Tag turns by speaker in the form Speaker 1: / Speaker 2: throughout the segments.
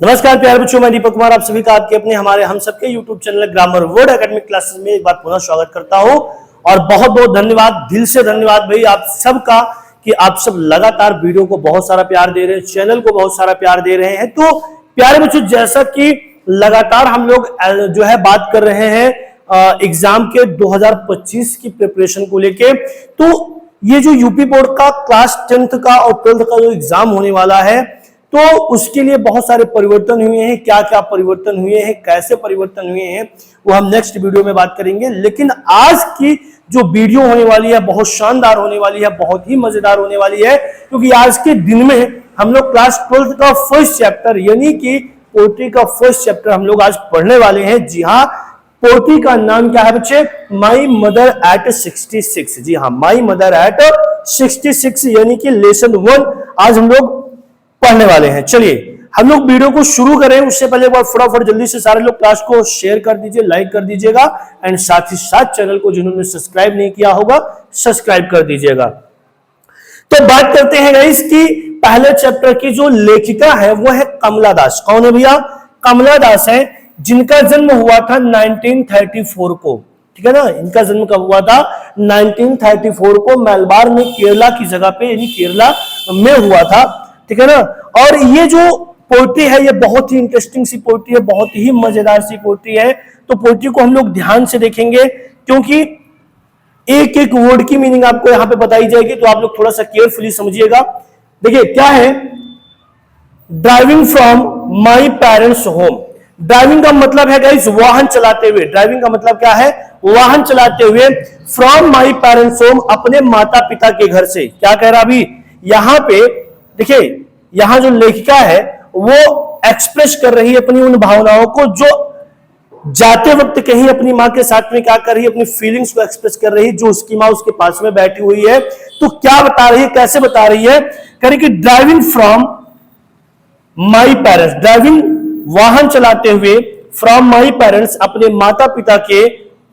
Speaker 1: नमस्कार प्यारे बच्चों, मैं दीपक कुमार आप सभी का आपके अपने हमारे हम सबके YouTube channel grammar word academic classes में एक बार पुनः स्वागत करता हूं। और बहुत बहुत धन्यवाद, दिल से धन्यवाद भाई आप सबका कि आप सब लगातार वीडियो को बहुत सारा प्यार दे रहे हैं, चैनल को बहुत सारा प्यार दे रहे हैं। तो प्यारे बच्चों, जैसा कि लगातार हम लोग जो है बात कर रहे हैं एग्जाम के 2025 की प्रिपरेशन को लेके, तो ये जो यूपी बोर्ड का क्लास 10th का और 12th का जो एग्जाम होने वाला है, तो उसके लिए बहुत सारे परिवर्तन हुए हैं। क्या क्या परिवर्तन हुए हैं, कैसे परिवर्तन हुए हैं, वो हम नेक्स्ट वीडियो में बात करेंगे। लेकिन आज की जो वीडियो होने वाली है बहुत शानदार होने वाली है, बहुत ही मजेदार होने वाली है, क्योंकि आज के दिन में हम लोग क्लास 12th का फर्स्ट चैप्टर यानी कि पोएट्री का फर्स्ट चैप्टर हम लोग आज पढ़ने वाले हैं। जी हाँ, पोएट्री का नाम क्या है बच्चे? My mother eight 66। जी हाँ, माई मदर एट 66 यानी कि लेसन 1 आज हम लोग पढ़ने वाले हैं। चलिए हम लोग वीडियो को शुरू करें उससे पहले एक बार फटाफट जल्दी से सारे लोग क्लास को शेयर कर दीजिए, लाइक कर दीजिएगा एंड साथ ही साथ चैनल को जिन्होंने सब्सक्राइब नहीं किया होगा सब्सक्राइब कर दीजिएगा। तो बात करते हैं गाइस कि पहले चैप्टर की जो लेखिका है वो है कमला दास। कौन है भैया? कमला दास है, जिनका जन्म हुआ था 1934 को। ठीक है ना, इनका जन्म कब हुआ था? 1934 को मलबार में, केरला की जगह पे यानी केरला में हुआ था। ठीक है ना। और ये जो पोएट्री है ये बहुत ही इंटरेस्टिंग सी पोएट्री है, बहुत ही मजेदार सी पोएट्री है। तो पोएट्री को हम लोग ध्यान से देखेंगे क्योंकि एक एक वर्ड की मीनिंग आपको यहां पे बताई जाएगी, तो आप लोग थोड़ा सा केयरफुली समझिएगा। देखिए क्या है, driving from my parents home. Driving का मतलब है गाइस वाहन चलाते हुए। ड्राइविंग का मतलब क्या है? वाहन चलाते हुए। फ्रॉम माई पेरेंट्स होम, अपने माता पिता के घर से। क्या कह रहा अभी यहां पे? देखिए यहां जो लेखिका है वो एक्सप्रेस कर रही है अपनी उन भावनाओं को जो जाते वक्त कहीं अपनी मां के साथ में क्या कर रही है, अपनी फीलिंग्स को एक्सप्रेस कर रही है, जो उसकी मां उसके पास में बैठी हुई है। तो क्या बता रही है, कैसे बता रही है? कह रही कि driving from my parents, driving वाहन चलाते हुए, फ्रॉम माई पेरेंट्स अपने माता पिता के,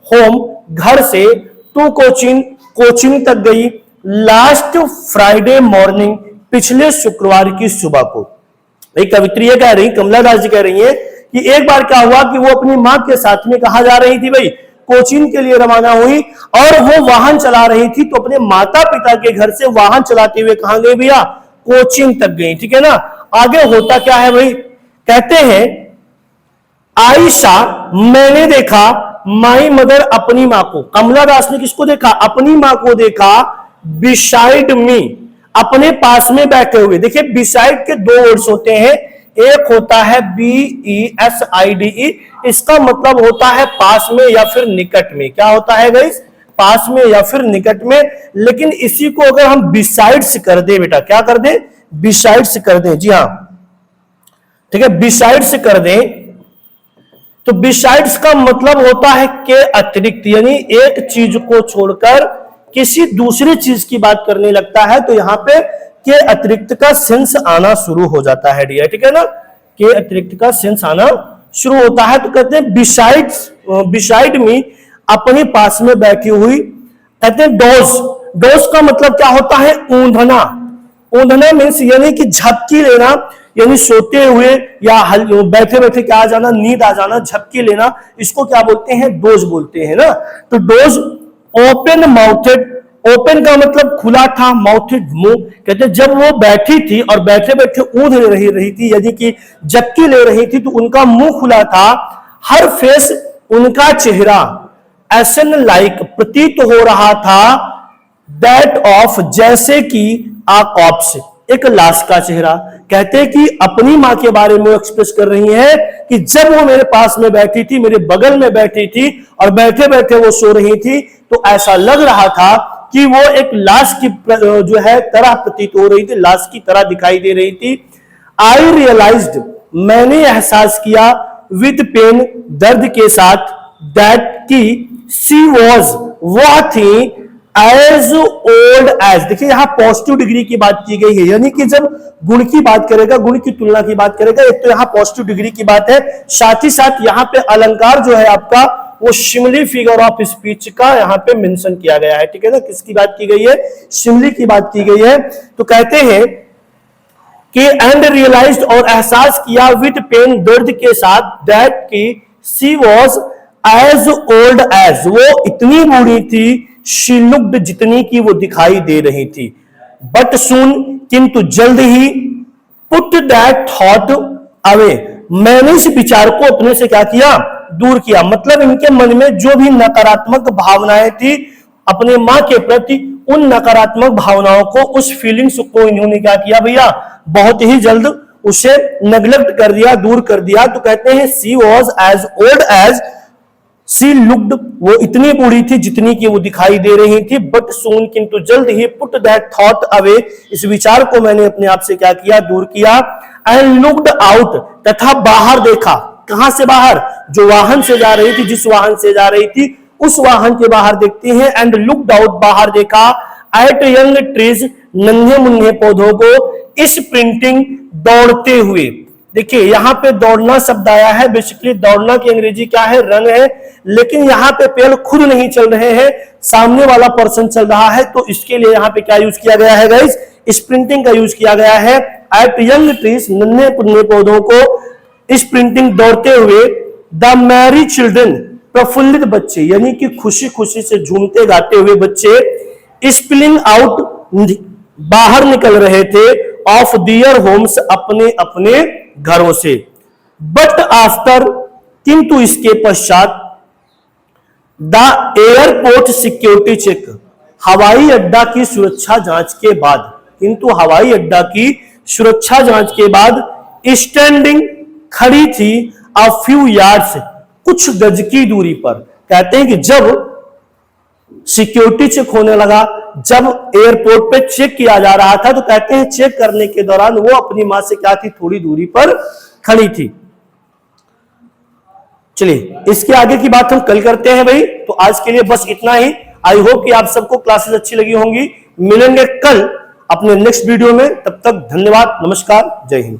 Speaker 1: होम घर से, टू कोचिंग तक गई, लास्ट फ्राइडे मॉर्निंग पिछले शुक्रवार की सुबह को। एक कवित्री कह रही, कमला दास जी कह रही है कि एक बार क्या हुआ कि वो अपनी मां के साथ में कहा जा रही थी भाई, कोचिंग के लिए रवाना हुई और वो वाहन चला रही थी। तो अपने माता पिता के घर से वाहन चलाते हुए कहां गई भैया? कोचिंग तक गई। ठीक है ना। आगे होता क्या है भाई? कहते हैं आयशा, मैंने देखा, माई मदर अपनी मां को। कमला दास ने किसको देखा? अपनी मां को देखा। बिसाइड मी, अपने पास में बैठे हुए। देखिए बिसाइड के दो वर्ड्स होते हैं, एक होता है BESIDE, इसका मतलब होता है पास में या फिर निकट में। क्या होता है गाइस? पास में या फिर निकट में। लेकिन इसी को अगर हम बिसाइड्स कर दे बेटा, क्या कर दे? बिसाइड्स कर दे। जी हाँ, ठीक है, बिसाइड्स कर दे तो बिसाइड्स का मतलब होता है के अतिरिक्त, यानी एक चीज को छोड़कर किसी दूसरी चीज की बात करने लगता है तो यहां पे के अतिरिक्त का सेंस आना शुरू हो जाता है डियर। ठीक है ना, के अतिरिक्त का सेंस आना शुरू होता है। तो कहते हैं बिसाइड मी, अपने पास में बैठी हुई। कहते हैं डोज का मतलब क्या होता है? ऊंधना। ऊंधना मीन्स यानी कि झपकी लेना, यानी सोते हुए या बैठे बैठे क्या आ जाना, नींद आ जाना, झपकी लेना, इसको क्या बोलते हैं? डोज बोलते हैं ना। तो डोज। ओपन माउथेड, ओपन का मतलब खुला था, माउथेड मुंह। कहते जब वो बैठी थी और बैठे बैठे ऊँध रही थी यानी कि झपकी ले रही थी, तो उनका मुंह खुला था। हर फेस, उनका चेहरा, एसन लाइक, प्रतीत हो रहा था, दैट ऑफ, जैसे कि आ कॉप्स, एक लाश का चेहरा। कहते हैं कि अपनी मां के बारे में एक्सप्रेस कर रही है कि जब वो मेरे पास में बैठी थी, मेरे बगल में बैठी थी और बैठे बैठे वो सो रही थी, तो ऐसा लग रहा था कि वो एक लाश की जो है तरह प्रतीत हो रही थी, लाश की तरह दिखाई दे रही थी। आई रियलाइज्ड, मैंने एहसास किया, विद पेन, दर्द के साथ, दैट की शी वॉज, वह थी, एज ओल्ड एज। देखिए यहां पॉजिटिव डिग्री की बात की गई है, यानी कि जब गुण की बात करेगा, गुण की तुलना की बात करेगा, एक तो यहां पॉजिटिव डिग्री की बात है, साथ ही साथ यहां पे अलंकार जो है आपका वो शिमली फिगर ऑफ स्पीच का यहां पे मेंशन किया गया है। ठीक है ना, किसकी बात की गई है? शिमली की बात की गई है। तो कहते हैं कि एंड रियलाइज्ड और एहसास किया विद पेन दर्द के साथ दैट की she was as old as, वो इतनी बूढ़ी थी, शी लुक्ड जितनी की वो दिखाई दे रही थी, बट सून किंतु जल्द ही पुट दैट थॉट अवे, मैंने इस विचार को अपने से क्या किया, दूर किया। मतलब इनके मन में जो भी नकारात्मक भावनाएं थी अपने मां के प्रति, उन नकारात्मक भावनाओं को, उस फीलिंग्स को इन्होंने क्या किया भैया, बहुत ही जल्द उसे नेग्लेक्ट कर दिया, दूर कर दिया। तो कहते हैं she was as old as she looked, वो इतनी बूढ़ी थी जितनी की वो दिखाई दे रही थी, बट सून किंतु जल्द ही पुट दैट थॉट अवे, इस विचार को मैंने अपने आप से क्या किया, दूर किया। एंड लुक्ड आउट, तथा बाहर देखा। कहां से बाहर, जो वाहन से जा रही थी, जिस वाहन से जा रही थी उस वाहन के बाहर देखती हैं। एंड लुक्ड आउट, बाहर देखा। एट यंग ट्रीज, नन्हे मुन्ने पौधों को। स्प्रिंटिंग, दौड़ते हुए। देखिए यहां पे दौड़ना शब्द आया है, बेसिकली दौड़ना की अंग्रेजी क्या है, रन है, लेकिन यहां पे पेड़ खुद नहीं चल रहे हैं, सामने वाला पर्सन चल रहा है, तो इसके लिए यहां पे क्या यूज किया गया है गाइस, स्प्रिंटिंग का यूज किया गया है। एट यंग ट्रीज, नन्हे मुन्ने पौधों को। स्प्रिंटिंग, दौड़ते हुए। द मैरी चिल्ड्रन, प्रफुल्लित बच्चे, यानी कि खुशी खुशी से झूमते गाते हुए बच्चे। स्पिलिंग आउट, बाहर निकल रहे थे। ऑफ दियर होम्स, अपने अपने घरों से। बट आफ्टर, किंतु इसके पश्चात। द एयरपोर्ट सिक्योरिटी चेक, हवाई अड्डा की सुरक्षा जांच के बाद, किंतु हवाई अड्डा की सुरक्षा जांच के बाद। स्टैंडिंग, खड़ी थी। अ फ्यू यार्ड्स, कुछ गज की दूरी पर। कहते हैं कि जब सिक्योरिटी चेक होने लगा, जब एयरपोर्ट पे चेक किया जा रहा था, तो कहते हैं चेक करने के दौरान वो अपनी मां से क्या थी, थोड़ी दूरी पर खड़ी थी। चलिए इसके आगे की बात हम कल करते हैं भाई। तो आज के लिए बस इतना ही। आई होप कि आप सबको क्लासेस अच्छी लगी होंगी। मिलेंगे कल अपने नेक्स्ट वीडियो में, तब तक धन्यवाद, नमस्कार, जय हिंद।